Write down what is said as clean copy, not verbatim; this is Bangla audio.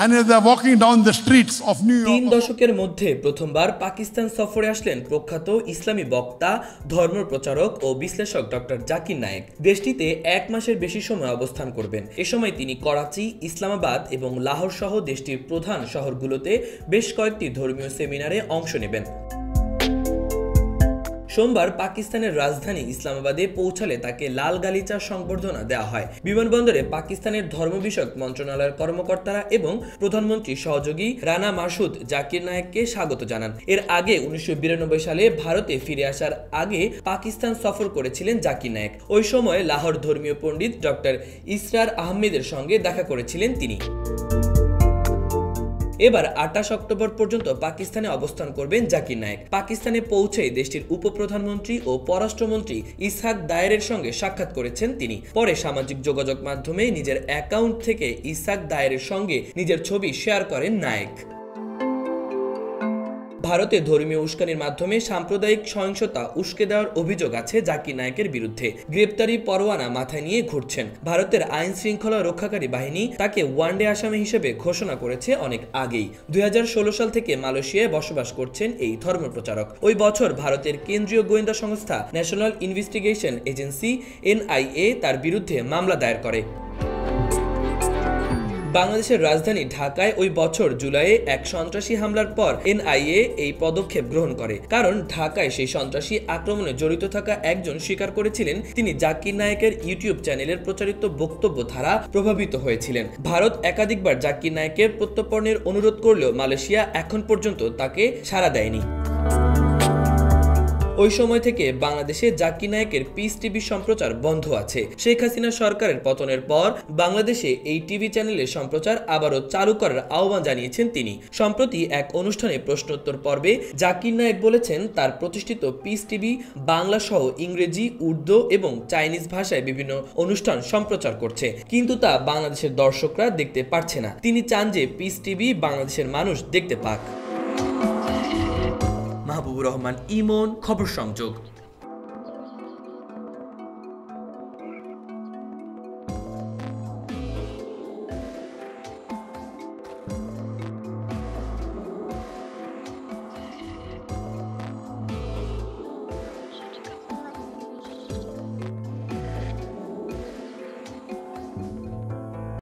And as they're walking down the streets of New York, 3 দশকের মধ্যে প্রথমবার পাকিস্তান সফরে আসলেন প্রখ্যাত ইসলামী বক্তা, ধর্মপ্রচারক ও বিশ্লেষক ডক্টর জাকির নায়েক। দেশটিতে 1 মাসের বেশি সময় অবস্থান করবেন। এ সময় তিনি করাচি, ইসলামাবাদ এবং লাহোর সহ দেশটির প্রধান শহরগুলোতে বেশ কয়েকটি ধর্মীয় সেমিনারে অংশ নেবেন। সোমবার পাকিস্তানের রাজধানী ইসলামাবাদে পৌঁছালে তাকে লাল গালিচা সংবর্ধনা দেওয়া হয়। বিমানবন্দরে পাকিস্তানের ধর্ম বিষয়ক মন্ত্রণালয়ের কর্মকর্তারা এবং প্রধানমন্ত্রীর সহযোগী রানা মাসুদ জাকির নায়েককে স্বাগত জানান। এর আগে 1992 সালে ভারতে ফিরে আসার আগে পাকিস্তান সফর করেছিলেন জাকির নায়েক। ওই সময় লাহোর ধর্মীয় পণ্ডিত ডক্টর ইসরার আহমেদের সঙ্গে দেখা করেছিলেন তিনি। এবার 28 অক্টোবর পর্যন্ত পাকিস্তানে অবস্থান করবেন জাকির নায়েক। পাকিস্তানে পৌঁছেই দেশটির উপপ্রধানমন্ত্রী ও পররাষ্ট্রমন্ত্রী ইসহাক দায়েরের সঙ্গে সাক্ষাৎ করেছেন তিনি। পরে সামাজিক যোগাযোগ মাধ্যমে নিজের অ্যাকাউন্ট থেকে ইসহাক দায়েরের সঙ্গে নিজের ছবি শেয়ার করেন নায়েক। ভারতে ধর্মীয় উস্কানির মাধ্যমে সাম্প্রদায়িক সহিংসতা উস্কে দেওয়ার অভিযোগ আছে জাকির নায়েকের বিরুদ্ধে। গ্রেপ্তারি পরোয়ানা মাথায় নিয়ে ঘুরছেন। ভারতের আইন শৃঙ্খলা রক্ষাকারী বাহিনী তাকে ওয়ানডে আসামি হিসেবে ঘোষণা করেছে অনেক আগেই। 2016 সাল থেকে মালয়েশিয়ায় বসবাস করছেন এই ধর্মপ্রচারক। ওই বছর ভারতের কেন্দ্রীয় গোয়েন্দা সংস্থা ন্যাশনাল ইনভেস্টিগেশন এজেন্সি NIA তার বিরুদ্ধে মামলা দায়ের করে। বাংলাদেশের রাজধানী ঢাকায় ওই বছর জুলাইয়ে এক সন্ত্রাসী হামলার পর NIA এই পদক্ষেপ গ্রহণ করে, কারণ ঢাকায় সেই সন্ত্রাসী আক্রমণে জড়িত থাকা একজন স্বীকার করেছিলেন তিনি জাকির নায়েকের ইউটিউব চ্যানেলের প্রচারিত বক্তব্য ধারা প্রভাবিত হয়েছিলেন। ভারত একাধিকবার জাকির নায়েকের প্রত্যর্পণের অনুরোধ করলেও মালয়েশিয়া এখন পর্যন্ত তাকে সাড়া দেয়নি। ওই সময় থেকে বাংলাদেশে জাকির নায়েকের পিস টিভি সম্প্রচার বন্ধ আছে। শেখ হাসিনা সরকারের পতনের পর বাংলাদেশে এই টিভি চ্যানেলের সম্প্রচার আবারও চালু করার আহ্বান জানিয়েছেন তিনি। সম্প্রতি এক অনুষ্ঠানে প্রশ্নোত্তর পর্বে জাকির নায়েক বলেছেন তার প্রতিষ্ঠিত পিস টিভি বাংলা সহ ইংরেজি, উর্দু এবং চাইনিজ ভাষায় বিভিন্ন অনুষ্ঠান সম্প্রচার করছে, কিন্তু তা বাংলাদেশের দর্শকরা দেখতে পারছে না। তিনি চান যে পিস টিভি বাংলাদেশের মানুষ দেখতে পাক। মাহবুবুর রহমান ইমন, খবর সংযোগ।